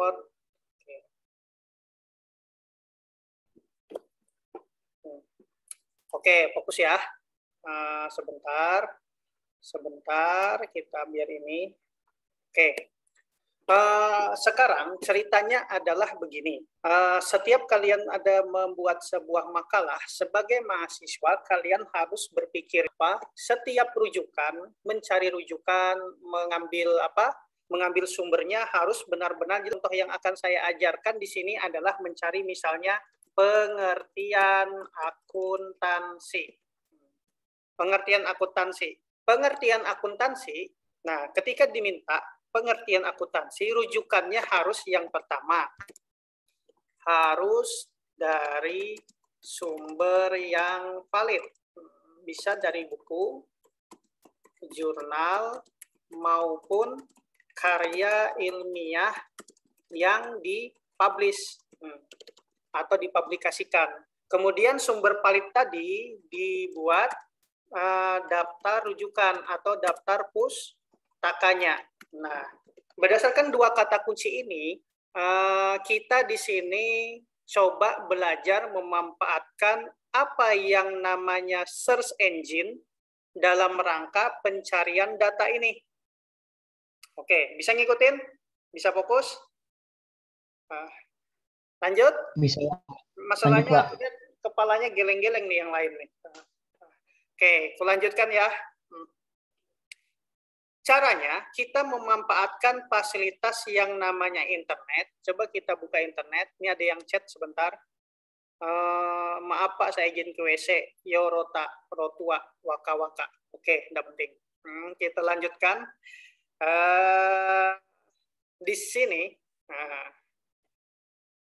Oxford. Oke, fokus ya. Sebentar, kita biar ini. Oke. Sekarang ceritanya adalah begini. Setiap kalian ada membuat sebuah makalah, sebagai mahasiswa kalian harus berpikir apa? Setiap rujukan, mencari rujukan, mengambil sumbernya harus benar-benar. Contoh yang akan saya ajarkan di sini adalah mencari misalnya pengertian akuntansi. Pengertian akuntansi. Nah, ketika diminta pengertian akuntansi, rujukannya harus yang pertama, harus dari sumber yang valid. Bisa dari buku, jurnal, maupun karya ilmiah yang dipublish atau dipublikasikan. Kemudian sumber valid tadi dibuat daftar rujukan atau daftar pustakanya. Nah, berdasarkan dua kata kunci ini, kita di sini coba belajar memanfaatkan apa yang namanya search engine dalam rangka pencarian data ini. Oke, bisa ngikutin? Bisa fokus? Lanjut? Bisa. Masalahnya aku lihat kepalanya geleng-geleng nih yang lain nih. Oke, aku lanjutkan ya. Caranya, kita memanfaatkan fasilitas yang namanya internet. Coba kita buka internet. Ini ada yang chat sebentar. Maaf Pak, saya izin ke WC. Yorota, rotua, waka-waka. Oke, tidak penting. Kita lanjutkan. Di sini,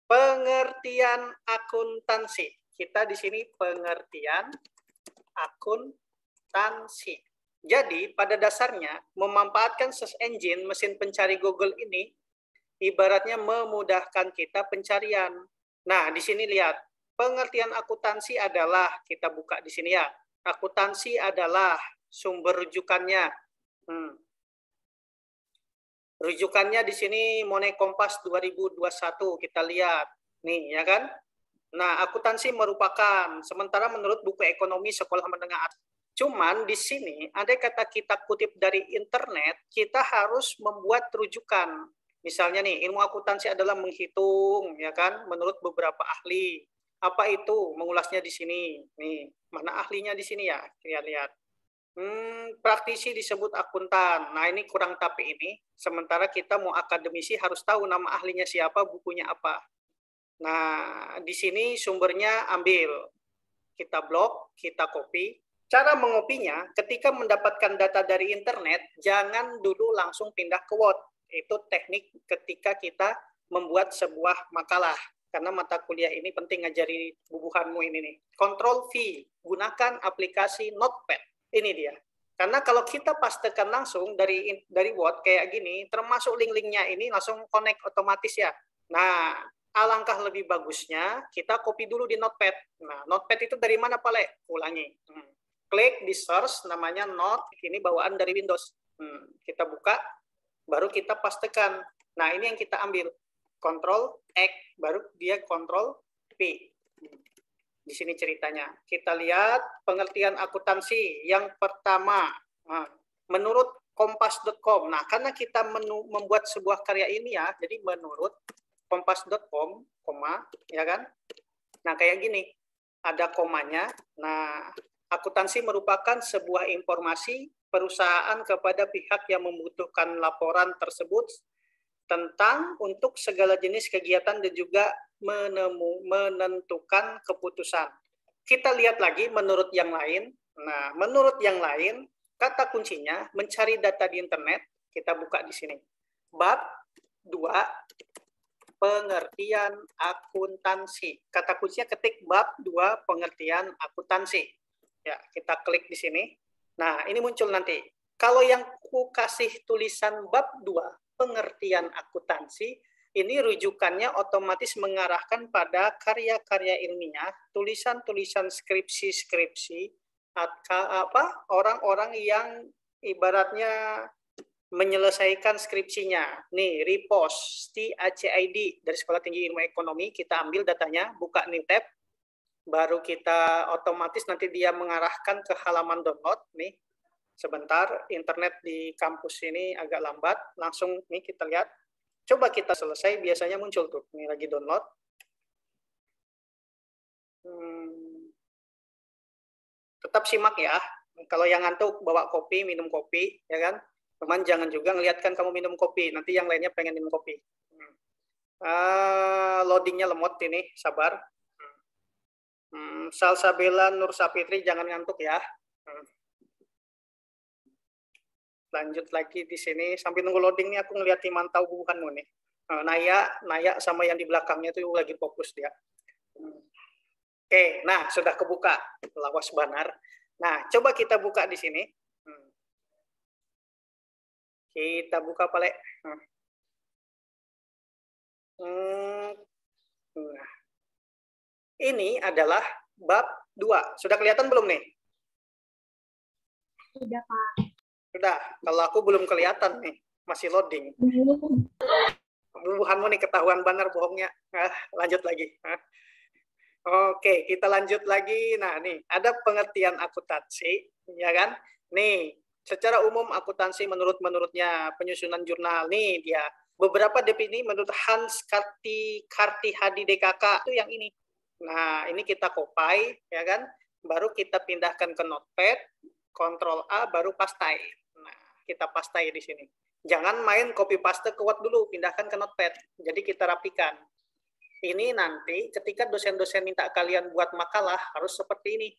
pengertian akuntansi. Kita di sini pengertian akuntansi. Jadi, pada dasarnya, memanfaatkan search engine, mesin pencari Google ini, ibaratnya memudahkan kita pencarian. Nah, di sini lihat, pengertian akuntansi adalah, kita buka di sini ya, akuntansi adalah sumber rujukannya. Rujukannya di sini Monet Kompas 2021, kita lihat. Nih, ya kan? Nah, akuntansi merupakan, sementara menurut buku ekonomi sekolah menengah atas. Cuman di sini, ada kata kita kutip dari internet, kita harus membuat rujukan. Misalnya nih, ilmu akuntansi adalah menghitung, ya kan? Menurut beberapa ahli. Apa itu? Mengulasnya di sini. Nih, mana ahlinya di sini ya? Kita lihat. Praktisi disebut akuntan. Nah, ini kurang tapi ini. Sementara kita mau akademisi harus tahu nama ahlinya siapa, bukunya apa. Nah, di sini sumbernya ambil. Kita blok, kita copy. Cara mengopinya, ketika mendapatkan data dari internet, jangan dulu langsung pindah ke Word. Itu teknik ketika kita membuat sebuah makalah. Karena mata kuliah ini penting ngajari bubuhanmu ini nih. Ctrl V, gunakan aplikasi Notepad. Ini dia. Karena kalau kita pastekan langsung dari Word kayak gini, termasuk link-linknya ini langsung connect otomatis ya. Nah, alangkah lebih bagusnya kita copy dulu di Notepad. Nah, Notepad itu dari mana, Pak Le? Ulangi. Klik di search, namanya Note. Ini bawaan dari Windows. Kita buka, baru kita pastekan. Nah, ini yang kita ambil. Ctrl X, baru dia Ctrl P. Di sini ceritanya. Kita lihat pengertian akuntansi. Yang pertama, menurut kompas.com. Nah, karena kita membuat sebuah karya ini ya, jadi menurut kompas.com, ya kan? Nah, kayak gini. Ada komanya. Nah, akuntansi merupakan sebuah informasi perusahaan kepada pihak yang membutuhkan laporan tersebut tentang untuk segala jenis kegiatan dan juga menentukan keputusan. Kita lihat lagi menurut yang lain. Nah, menurut yang lain, kata kuncinya mencari data di internet. Kita buka di sini. Bab 2, pengertian akuntansi. Kata kuncinya ketik bab 2, pengertian akuntansi. Ya, kita klik di sini. Nah, ini muncul nanti. Kalau yang ku kasih tulisan bab 2, pengertian akuntansi, ini rujukannya otomatis mengarahkan pada karya-karya ilmiah, tulisan-tulisan skripsi-skripsi, orang-orang yang ibaratnya menyelesaikan skripsinya. Nih, repost ACID dari Sekolah Tinggi Ilmu Ekonomi, kita ambil datanya, buka new tab, baru kita otomatis nanti dia mengarahkan ke halaman download. Nih, sebentar, internet di kampus ini agak lambat, langsung nih kita lihat. Coba kita selesai, biasanya muncul tuh, ini lagi download. Tetap simak ya, kalau yang ngantuk bawa kopi, minum kopi, ya kan? Teman jangan juga ngeliatkan kamu minum kopi, nanti yang lainnya pengen minum kopi. Loadingnya lemot ini, sabar. Salsabila Nur Sapitri, jangan ngantuk ya. Lanjut lagi di sini, sambil nunggu loading nih aku ngeliat mantau bubuhanmu nih. Naya sama yang di belakangnya itu lagi fokus dia. Oke, nah sudah kebuka, lawas banar. Nah, coba kita buka di sini. Kita buka Pak Le. Nah, ini adalah bab 2. Sudah kelihatan belum nih? Sudah, Pak. Sudah. Kalau aku belum kelihatan nih, masih loading. Bubuhanmu nih ketahuan banar bohongnya. Lanjut lagi. Oke, kita lanjut lagi. Nah, nih ada pengertian akuntansi, ya kan? Nih, secara umum akuntansi menurutnya penyusunan jurnal. Nih dia beberapa definisi menurut Hans Kartihadi DKK itu yang ini. Nah, ini kita copy, ya kan? Baru kita pindahkan ke Notepad, Ctrl A, baru pastai. Nah, kita pastai di sini. Jangan main copy paste ke Word dulu, pindahkan ke Notepad. Jadi kita rapikan. Ini nanti ketika dosen-dosen minta kalian buat makalah harus seperti ini.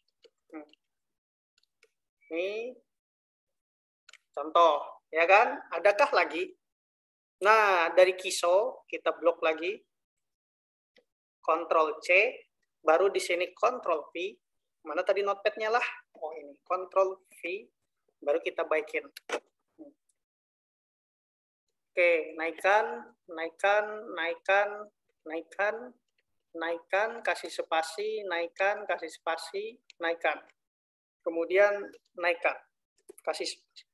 Ini contoh, ya kan? Adakah lagi? Nah, dari Kiso kita blok lagi. Ctrl C, baru di sini Ctrl V. Mana tadi notepad-nya lah? Oh ini, Ctrl V, baru kita baikin. Oke, naikkan, kasih spasi, kasih spasi, naikkan. Kemudian naikkan, kasih spasi.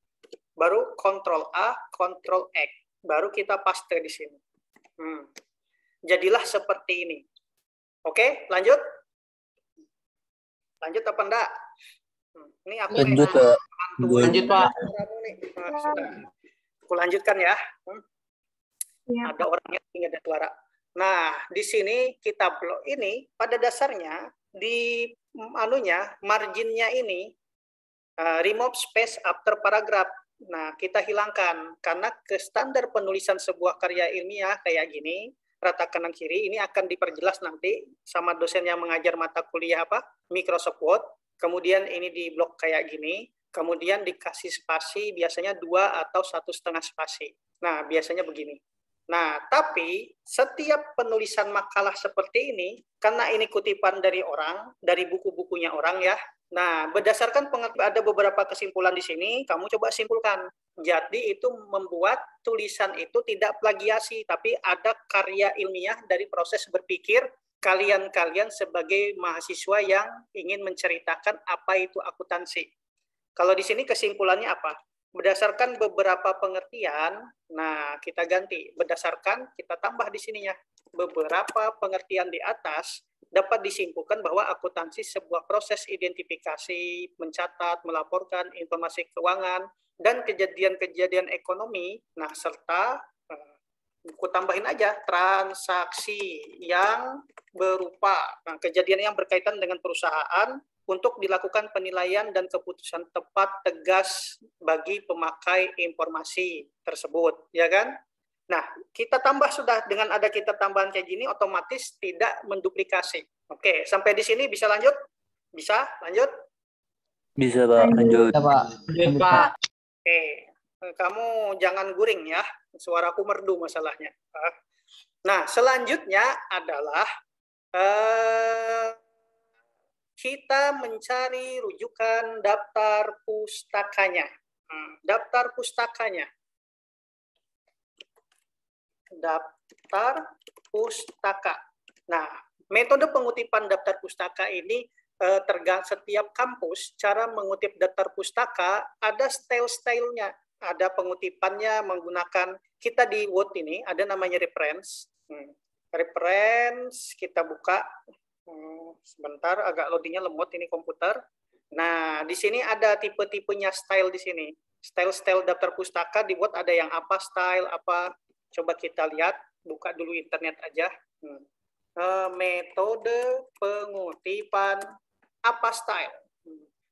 Baru Ctrl A, Ctrl X, baru kita paste di sini. Jadilah seperti ini. Oke, lanjut. Lanjut apa enggak? Ini aku lanjut, Pak. Lanjut, Pak. Sudah. Aku lanjutkan ya. Ya. Ada orangnya tinggal ada suara. Nah, di sini kita blok ini pada dasarnya di marginnya ini remove space after paragraph. Nah, kita hilangkan karena ke standar penulisan sebuah karya ilmiah kayak gini, rata kanan kiri ini akan diperjelas nanti sama dosen yang mengajar mata kuliah Microsoft Word. Kemudian ini di blok kayak gini, kemudian dikasih spasi biasanya 2 atau 1,5 spasi. Nah, biasanya begini. Nah, tapi setiap penulisan makalah seperti ini, karena ini kutipan dari orang, dari buku-bukunya orang ya. Nah, berdasarkan ada beberapa kesimpulan di sini, kamu coba simpulkan. Jadi itu membuat tulisan itu tidak plagiasi, tapi ada karya ilmiah dari proses berpikir kalian sebagai mahasiswa yang ingin menceritakan apa itu akuntansi. Kalau di sini kesimpulannya apa? Berdasarkan beberapa pengertian, nah kita ganti. Berdasarkan, kita tambah di sininya. Beberapa pengertian di atas dapat disimpulkan bahwa akuntansi sebuah proses identifikasi, mencatat, melaporkan informasi keuangan, dan kejadian-kejadian ekonomi, nah serta aku tambahin aja transaksi yang berupa kejadian yang berkaitan dengan perusahaan untuk dilakukan penilaian dan keputusan tepat tegas bagi pemakai informasi tersebut, ya kan? Nah, kita tambah sudah dengan ada kita tambahan kayak gini, otomatis tidak menduplikasi. Oke, sampai di sini bisa lanjut? Bisa lanjut? Bisa, Pak. Lanjut. Bisa, Pak. Lanjut, Pak. Oke, kamu jangan guring ya, suaraku merdu masalahnya. Nah, selanjutnya adalah kita mencari rujukan daftar pustakanya. Daftar pustakanya. Daftar pustaka. Nah, metode pengutipan daftar pustaka ini tergantung setiap kampus cara mengutip daftar pustaka ada style-stylenya. ada pengutipannya menggunakan, kita di Word ini ada namanya reference. Reference, kita buka. Sebentar, agak loadingnya lemot ini komputer. Nah, di sini ada tipe-tipenya style di sini. Style-style daftar pustaka di Word ada yang apa style, apa. Coba kita lihat, buka dulu internet aja. Metode pengutipan apa style.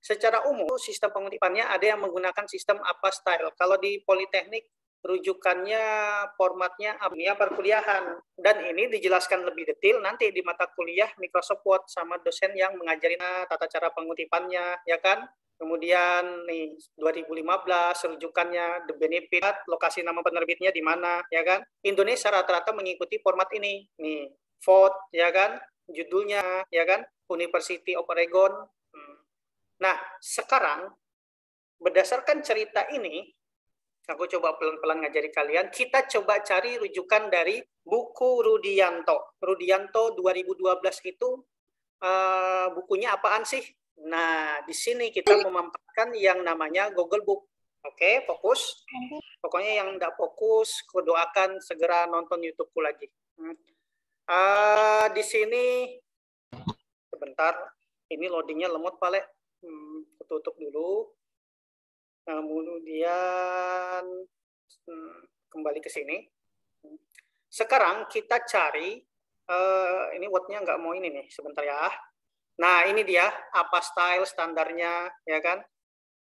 Secara umum, sistem pengutipannya ada yang menggunakan sistem apa style. Kalau di Politeknik, rujukannya, formatnya dunia perkuliahan. Dan ini dijelaskan lebih detail nanti di mata kuliah Microsoft Word sama dosen yang mengajarin tata cara pengutipannya, ya kan? Kemudian nih 2015 rujukannya, the benefit, lokasi nama penerbitnya di mana, ya kan? Indonesia rata-rata mengikuti format ini. Nih, font, ya kan? Judulnya, ya kan? University of Oregon. Nah, sekarang berdasarkan cerita ini, aku coba pelan-pelan ngajari kalian, kita coba cari rujukan dari buku Rudianto. Rudianto 2012 itu bukunya apaan sih? Nah, di sini kita memampatkan yang namanya Google Book. Oke, fokus. Pokoknya yang tidak fokus, kudoakan segera nonton YouTube-ku lagi. Di sini, sebentar, ini loadingnya lemot, Pak. Tutup dulu. Kemudian kembali ke sini. Sekarang kita cari, ini Word-nya nggak mau ini nih, sebentar ya. Nah, ini dia, apa style standarnya, ya kan?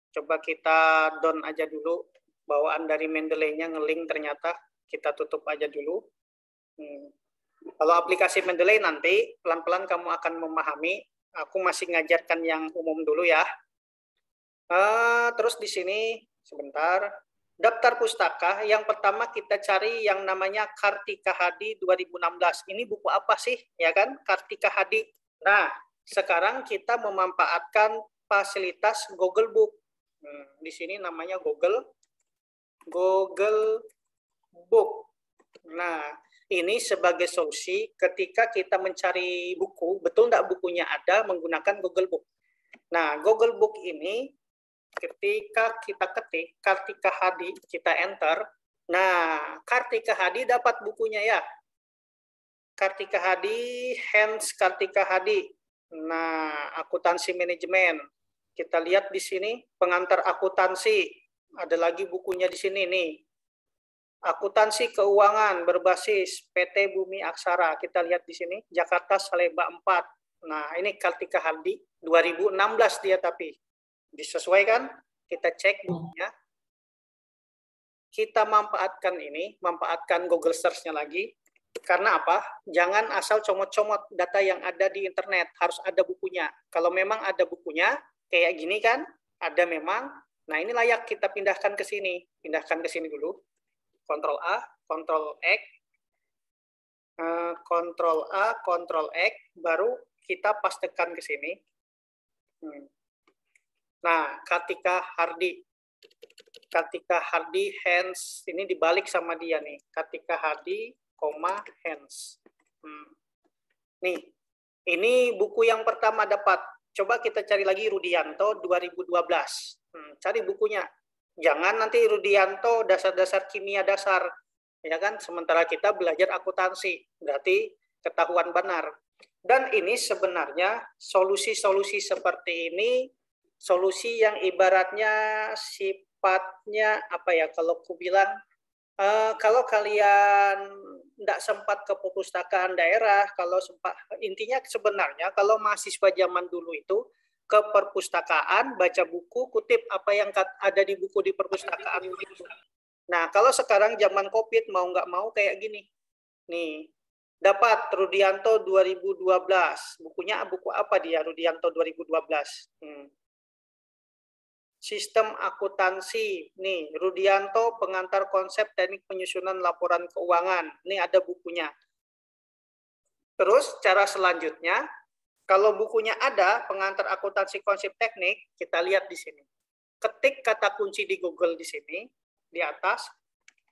Coba kita down aja dulu. Bawaan dari Mendeley-nya nge-link ternyata. Kita tutup aja dulu. Kalau aplikasi Mendeley nanti, pelan-pelan kamu akan memahami. Aku masih ngajarkan yang umum dulu ya. Terus di sini, sebentar. Daftar pustaka, yang pertama kita cari yang namanya Kartika Hadi 2016. Ini buku apa sih? Ya kan? Kartika Hadi. Nah, sekarang kita memanfaatkan fasilitas Google Book. Di sini namanya Google Book. Nah, ini sebagai solusi ketika kita mencari buku, betul nggak bukunya ada menggunakan Google Book. Nah, Google Book ini ketika kita ketik Kartika Hadi, kita enter. Nah, Kartika Hadi dapat bukunya ya. Kartika Hadi, Hans Kartika Hadi. Nah, akuntansi manajemen. Kita lihat di sini pengantar akuntansi. Ada lagi bukunya di sini nih. Akuntansi keuangan berbasis PT Bumi Aksara. Kita lihat di sini Jakarta Salemba 4. Nah, ini Kartika Hadi 2016 dia tapi disesuaikan. Kita cek bukunya. Kita manfaatkan ini, manfaatkan Google Search-nya lagi. Karena apa? Jangan asal comot-comot data yang ada di internet, harus ada bukunya. Kalau memang ada bukunya, kayak gini kan, ada memang. Nah, ini layak kita pindahkan ke sini. Pindahkan ke sini dulu. Ctrl A, Ctrl X, Ctrl A, Ctrl X, baru kita pastekan ke sini. Nah, Kartika Hadi, Hans, ini dibalik sama dia nih. Kartika Hadi, Hans. Nih, ini buku yang pertama dapat. Coba kita cari lagi Rudianto 2012. Cari bukunya. Jangan nanti Rudianto dasar-dasar kimia dasar, ya kan? Sementara kita belajar akuntansi, berarti ketahuan benar. Dan ini sebenarnya solusi-solusi seperti ini, solusi yang ibaratnya sifatnya apa ya? Kalau aku bilang, kalau kalian tidak sempat ke perpustakaan daerah, kalau sempat, intinya sebenarnya kalau mahasiswa zaman dulu itu ke perpustakaan, baca buku, kutip apa yang ada di buku di perpustakaan. Nah, kalau sekarang zaman COVID, mau nggak mau kayak gini. Nih, dapat Rudianto 2012. Bukunya buku apa dia, Rudianto 2012? Sistem akuntansi. Nih, Rudianto pengantar konsep teknik penyusunan laporan keuangan. Ini ada bukunya. Terus, cara selanjutnya, kalau bukunya ada, pengantar akuntansi konsep teknik, kita lihat di sini. Ketik kata kunci di Google di sini, di atas,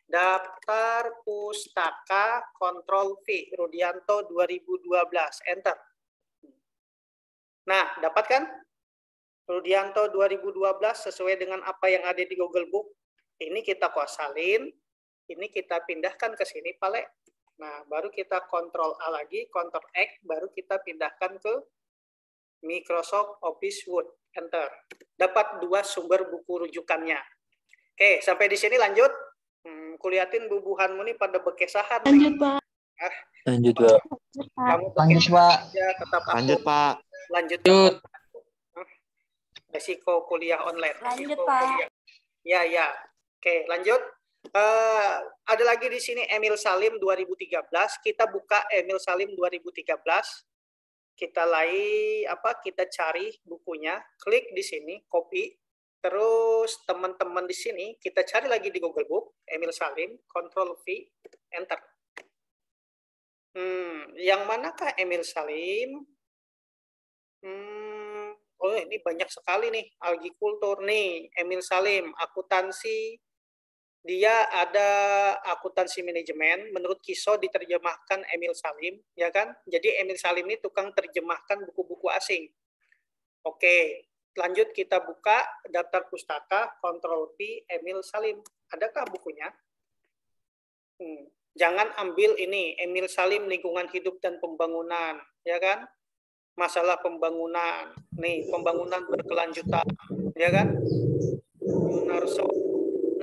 daftar pustaka Ctrl V, Rudianto 2012, enter. Nah, dapat kan? Rudianto 2012 sesuai dengan apa yang ada di Google Book. Ini kita kosalin, ini kita pindahkan ke sini, Pale. Nah, baru kita Ctrl A lagi, Ctrl X, baru kita pindahkan ke Microsoft Office Word. Enter. Dapat 2 sumber buku rujukannya. Oke, sampai di sini lanjut. Kulihatin bubuhanmu nih pada bekesahan. Lanjut, Pak. Lanjut, Pak. Kamu Lanjut, Pak. ya, tetap aku. Lanjut, Pak. Lanjut. Resiko kuliah online. Lanjut, Resiko Pak. kuliah. Ya. Oke, lanjut. Ada lagi di sini Emil Salim 2013. Kita buka Emil Salim 2013. Kita kita cari bukunya, klik di sini, copy. Terus teman-teman di sini kita cari lagi di Google Book, Emil Salim, Ctrl V, Enter. Yang manakah Emil Salim? Oh, ini banyak sekali nih, Algikultur nih, Emil Salim, akuntansi. Dia ada akuntansi manajemen, menurut Kiso diterjemahkan Emil Salim, ya kan? Jadi Emil Salim ini tukang terjemahkan buku-buku asing. Oke, lanjut kita buka daftar pustaka, Ctrl P, Emil Salim. Adakah bukunya? Jangan ambil ini, Emil Salim lingkungan hidup dan pembangunan, ya kan? Masalah pembangunan, nih pembangunan berkelanjutan, ya kan? Yunarso.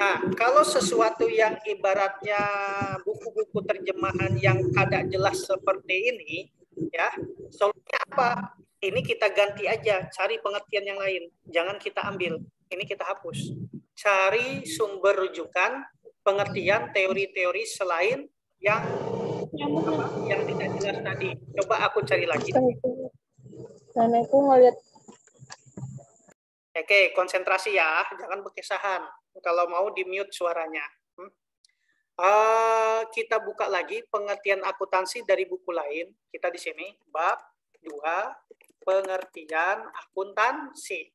Nah, kalau sesuatu yang ibaratnya buku-buku terjemahan yang kada jelas seperti ini, ya, solusinya apa? Ini kita ganti aja, cari pengertian yang lain. Jangan kita ambil, ini kita hapus. Cari sumber rujukan, pengertian, teori-teori selain yang tidak jelas tadi. Coba aku cari lagi. Aku ngeliat. Oke, konsentrasi ya, jangan berkesahan. Kalau mau di-mute suaranya. Kita buka lagi pengertian akuntansi dari buku lain. Kita di sini, bab 2, pengertian akuntansi.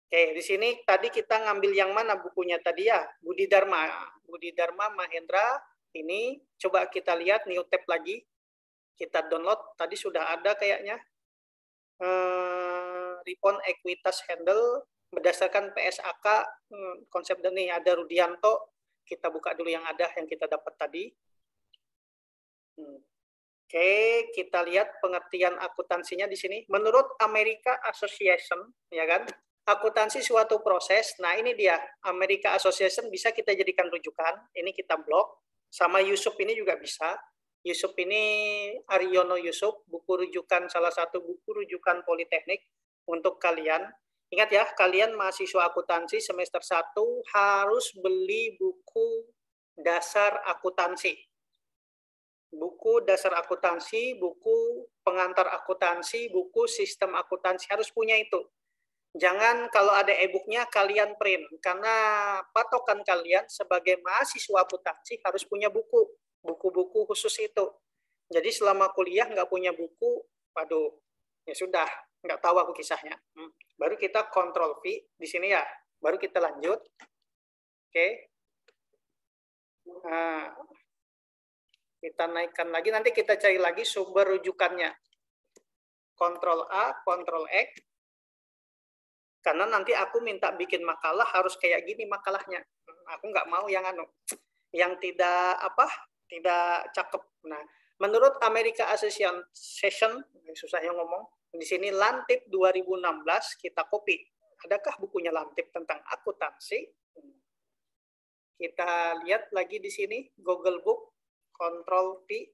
Oke, di sini tadi kita ngambil yang mana bukunya tadi ya? Budi Dharma Mahendra. Ini coba kita lihat, new tab lagi. Kita download, tadi sudah ada kayaknya. Ripon Ekuitas Handle berdasarkan PSAK, konsep ini ada Rudianto. Kita buka dulu yang ada, yang kita dapat tadi. Oke, kita lihat pengertian akuntansinya di sini. Menurut America Association, ya kan, akuntansi suatu proses. Nah, ini dia, America Association bisa kita jadikan rujukan. Ini kita blok. Sama Yusuf ini juga bisa. Yusuf ini Aryono Yusuf, buku rujukan, salah satu buku rujukan Politeknik untuk kalian. Ingat ya, kalian mahasiswa akuntansi semester 1 harus beli buku dasar akuntansi. Buku dasar akuntansi, buku pengantar akuntansi, buku sistem akuntansi, harus punya itu. Jangan kalau ada e-booknya kalian print, karena patokan kalian sebagai mahasiswa akuntansi harus punya buku-buku khusus itu. Jadi selama kuliah nggak punya buku, waduh, ya sudah, nggak tahu aku kisahnya. Baru kita Ctrl V di sini ya, baru kita lanjut. Oke. Nah, kita naikkan lagi, nanti kita cari lagi sumber rujukannya. Ctrl A, Ctrl X. Karena nanti aku minta bikin makalah harus kayak gini makalahnya. Aku nggak mau yang tidak cakep. Nah, menurut America Association, susah yang ngomong, di sini Lantip 2016 kita copy. Adakah bukunya Lantip tentang akuntansi? Kita lihat lagi di sini Google Book, Ctrl P.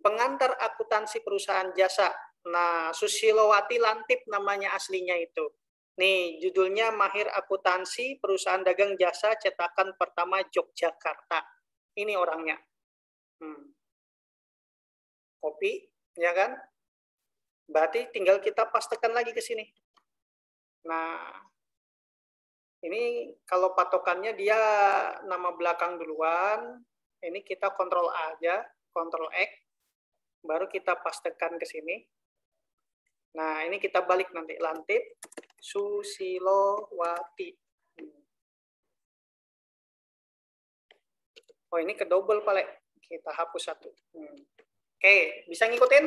Pengantar akuntansi perusahaan jasa. Nah, Susilowati Lantip namanya aslinya itu. Nih, judulnya Mahir Akuntansi Perusahaan Dagang Jasa Cetakan Pertama Yogyakarta. Ini orangnya. Copy, ya kan? Berarti tinggal kita pastekan lagi ke sini. Nah, ini kalau patokannya dia nama belakang duluan. Ini kita Ctrl A aja, Ctrl X. Baru kita pastekan ke sini. Nah, ini kita balik nanti. Lantip, Susilowati. Oh, ini ke double, Pak. Kita hapus satu. Oke, bisa ngikutin?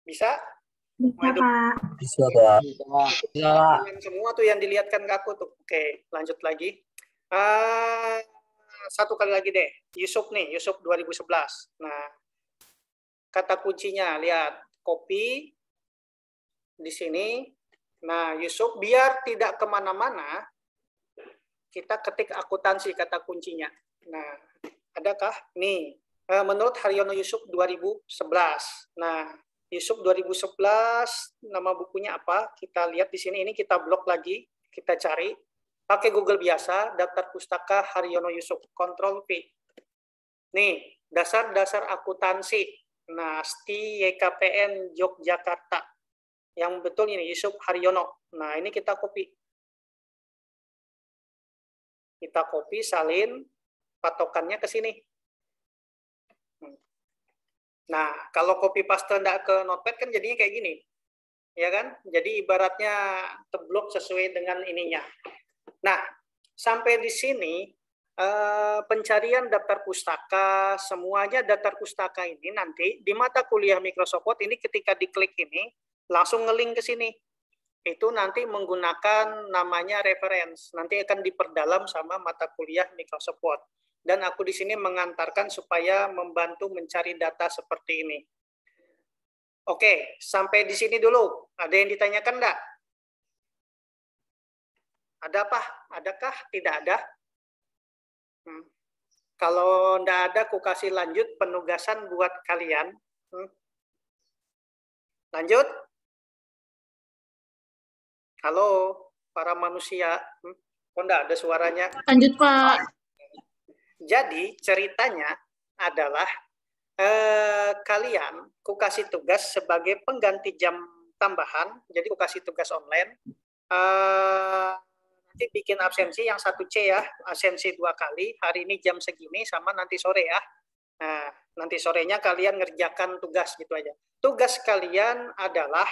Bisa? Bisa, Pak. Bisa, Pak. Yang semua tuh yang dilihatkan ke aku tuh. Oke, lanjut lagi. Satu kali lagi deh. Yusuf nih, Yusuf 2011. Nah, kata kuncinya lihat copy di sini. Nah, Yusuf biar tidak kemana-mana, kita ketik akuntansi kata kuncinya. Nah, adakah? Nih, menurut Haryono Yusuf 2011. Nah, Yusuf 2011, nama bukunya apa? Kita lihat di sini, ini kita blok lagi, kita cari. Pakai Google biasa, daftar pustaka Haryono Yusuf, Ctrl+V. Nih, dasar-dasar akuntansi. Nah, STI YKPN Yogyakarta. Yang betul ini, Yusuf Haryono. Nah, ini kita copy. Kita copy, salin, patokannya ke sini. Nah, kalau copy paste enggak ke notepad kan jadinya kayak gini. Ya kan? Jadi ibaratnya terblok sesuai dengan ininya. Nah, sampai di sini pencarian daftar pustaka, semuanya daftar pustaka ini nanti di mata kuliah Microsoft Word ini ketika diklik ini langsung ngelink ke sini. Itu nanti menggunakan namanya reference. Nanti akan diperdalam sama mata kuliah Microsoft Word. Dan aku di sini mengantarkan supaya membantu mencari data seperti ini. Oke, sampai di sini dulu. Ada yang ditanyakan enggak? Ada apa? Adakah? Tidak ada? Kalau enggak ada, aku kasih lanjut penugasan buat kalian. Lanjut. Halo, para manusia. Kok enggak ada suaranya? Lanjut, Pak. Jadi ceritanya adalah kalian ku kasih tugas sebagai pengganti jam tambahan, jadi ku kasih tugas online. Nanti bikin absensi yang 1C ya, absensi 2 kali, hari ini jam segini sama nanti sore ya. Nah, nanti sorenya kalian ngerjakan tugas gitu aja. Tugas kalian adalah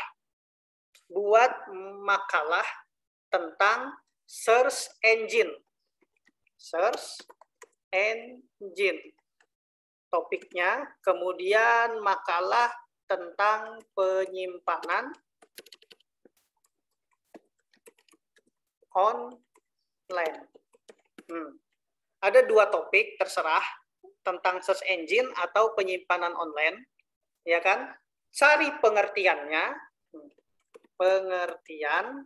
buat makalah tentang search engine. Search engine topiknya, kemudian makalah tentang penyimpanan online. Ada 2 topik, terserah tentang search engine atau penyimpanan online, ya kan? Cari pengertiannya, pengertian,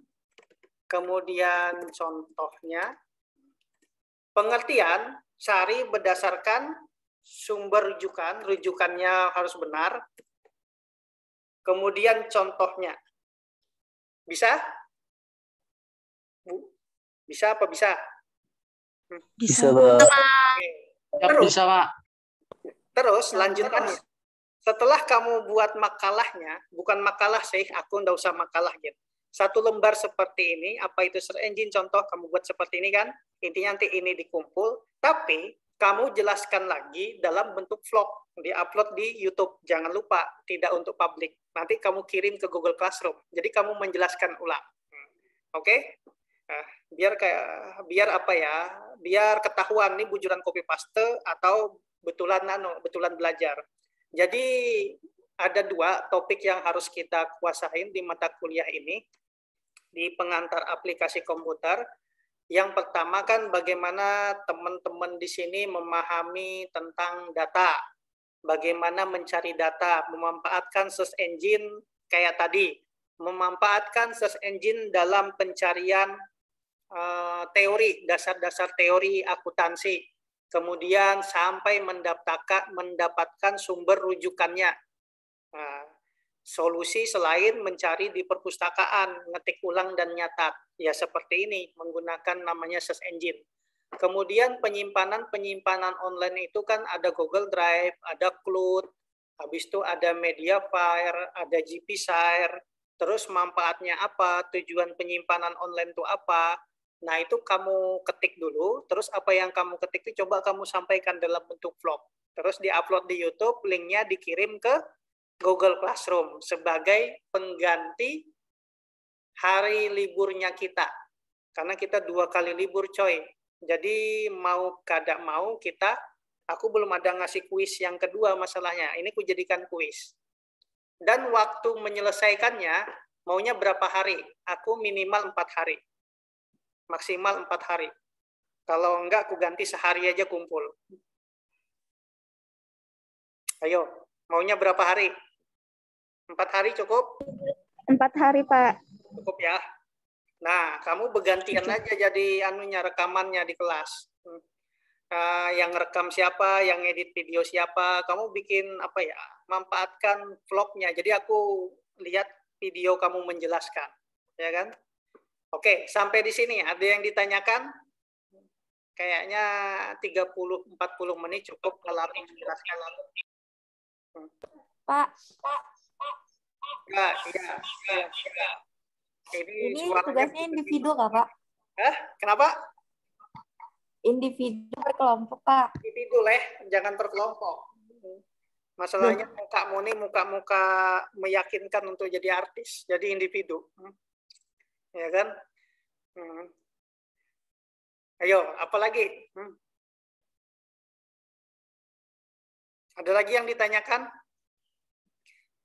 kemudian contohnya. Pengertian cari berdasarkan sumber rujukan, rujukannya harus benar. Kemudian contohnya. Bisa? Bu? Bisa apa bisa? Bisa, Pak. Terus, Bisa, Pak. Terus lanjutannya. Setelah kamu buat makalahnya, bukan makalah sih, aku nggak usah makalah gitu. 1 lembar seperti ini, apa itu search engine contoh, kamu buat seperti ini kan, intinya nanti ini dikumpul, tapi kamu jelaskan lagi dalam bentuk vlog, di-upload di YouTube, jangan lupa, tidak untuk publik, nanti kamu kirim ke Google Classroom, jadi kamu menjelaskan ulang, oke? Biar apa ya, biar ketahuan nih bujuran copy paste atau betulan belajar. Jadi ada 2 topik yang harus kita kuasain di mata kuliah ini, di pengantar aplikasi komputer. Yang pertama kan bagaimana teman-teman di sini memahami tentang data, bagaimana mencari data, memanfaatkan search engine kayak tadi, memanfaatkan search engine dalam pencarian teori, dasar-dasar teori akuntansi, kemudian sampai mendapatkan sumber rujukannya. Solusi selain mencari di perpustakaan, ngetik ulang dan nyatat. Ya seperti ini, menggunakan namanya search engine. Kemudian penyimpanan online itu kan ada Google Drive, ada Cloud, habis itu ada Mediafire, ada GPshare, terus manfaatnya apa, tujuan penyimpanan online itu apa. Nah itu kamu ketik dulu, terus apa yang kamu ketik itu coba kamu sampaikan dalam bentuk vlog. Terus di-upload di YouTube, linknya dikirim ke Google Classroom sebagai pengganti hari liburnya kita. Karena kita 2 kali libur coy. Jadi mau kada mau aku belum ada ngasih kuis yang kedua masalahnya. Ini ku jadikan kuis. Dan waktu menyelesaikannya maunya berapa hari? Aku minimal 4 hari. Maksimal 4 hari. Kalau enggak, aku ganti sehari aja kumpul. Ayo, maunya berapa hari? 4 hari cukup? 4 hari, Pak. Cukup ya. Nah, kamu bergantian aja jadi rekamannya di kelas. Yang rekam siapa, yang edit video siapa, kamu bikin manfaatkan vlognya. Jadi aku lihat video kamu menjelaskan, ya kan? Oke, sampai di sini ada yang ditanyakan? Kayaknya 30-40 menit cukup kalau aku menjelaskan. Pak. Ya. Ini tugasnya individu nggak, Pak? Kenapa? Individu berkelompok, Pak. Individu, jangan berkelompok. Masalahnya mukamu nih muka-muka meyakinkan untuk jadi artis, jadi individu. Ya kan? Ayo, apa lagi? Ada lagi yang ditanyakan?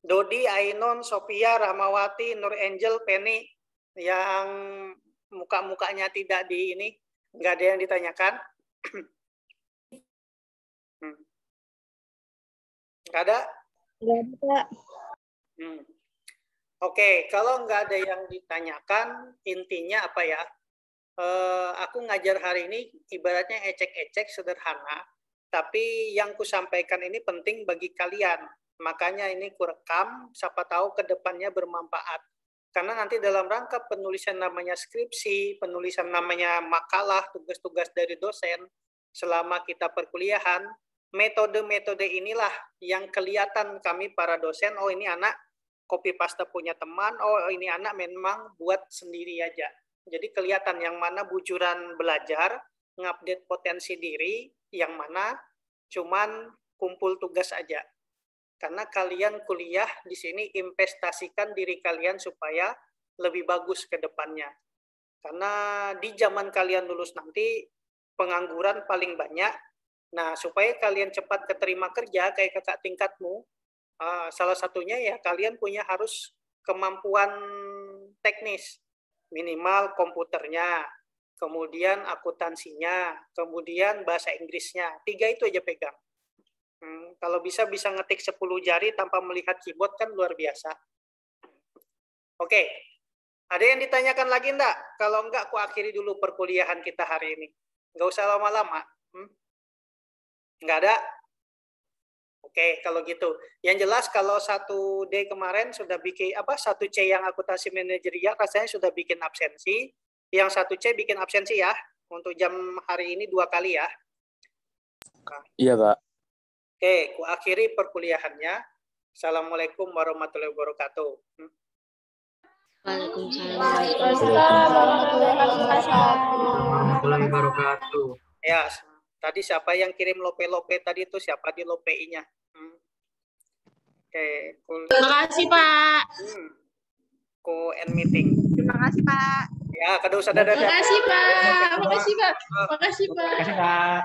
Dodi, Ainon, Sophia, Rahmawati, Nur Angel, Penny, yang muka-mukanya tidak di ini, nggak ada yang ditanyakan? Nggak ada? Nggak ada, Pak. Oke, kalau nggak ada yang ditanyakan, intinya apa ya? Aku ngajar hari ini ibaratnya ecek-ecek sederhana, tapi yang kusampaikan ini penting bagi kalian. Makanya ini kurekam, siapa tahu ke depannya bermanfaat. Karena nanti dalam rangka penulisan namanya skripsi, penulisan namanya makalah, tugas-tugas dari dosen, selama kita perkuliahan, metode-metode inilah yang kelihatan kami para dosen, oh ini anak copy paste punya teman, oh ini anak memang buat sendiri aja. Jadi kelihatan yang mana bujuran belajar, ngupdate potensi diri, yang mana cuman kumpul tugas aja. Karena kalian kuliah di sini investasikan diri kalian supaya lebih bagus ke depannya. Karena di zaman kalian lulus nanti pengangguran paling banyak. Nah, supaya kalian cepat keterima kerja kayak kakak tingkatmu, salah satunya ya kalian punya harus kemampuan teknis, minimal komputernya, kemudian akuntansinya, kemudian bahasa Inggrisnya. 3 itu aja pegang. Kalau bisa ngetik 10 jari tanpa melihat keyboard kan luar biasa. Oke, ada yang ditanyakan lagi enggak? Kalau enggak, aku akhiri dulu perkuliahan kita hari ini. Enggak usah lama-lama. Enggak ada? Oke, kalau gitu. Yang jelas kalau 1D kemarin sudah bikin 1C yang akuntansi manajerial rasanya sudah bikin absensi. Yang 1C bikin absensi ya. Untuk jam hari ini 2 kali ya. Iya, Pak. Oke, ku akhiri perkuliahannya. Assalamualaikum warahmatullahi wabarakatuh. Warahmatullahi wabarakatuh. Ya, tadi siapa yang kirim lope-lope tadi itu siapa di lope-nya? Oke, Terima kasih, Pak. Ku end meeting. Terima kasih, Pak. Ya, kada usah dadah. Terima kasih, Pak. Terima kasih, Pak. Terima kasih, Pak. Terima kasih, Pak.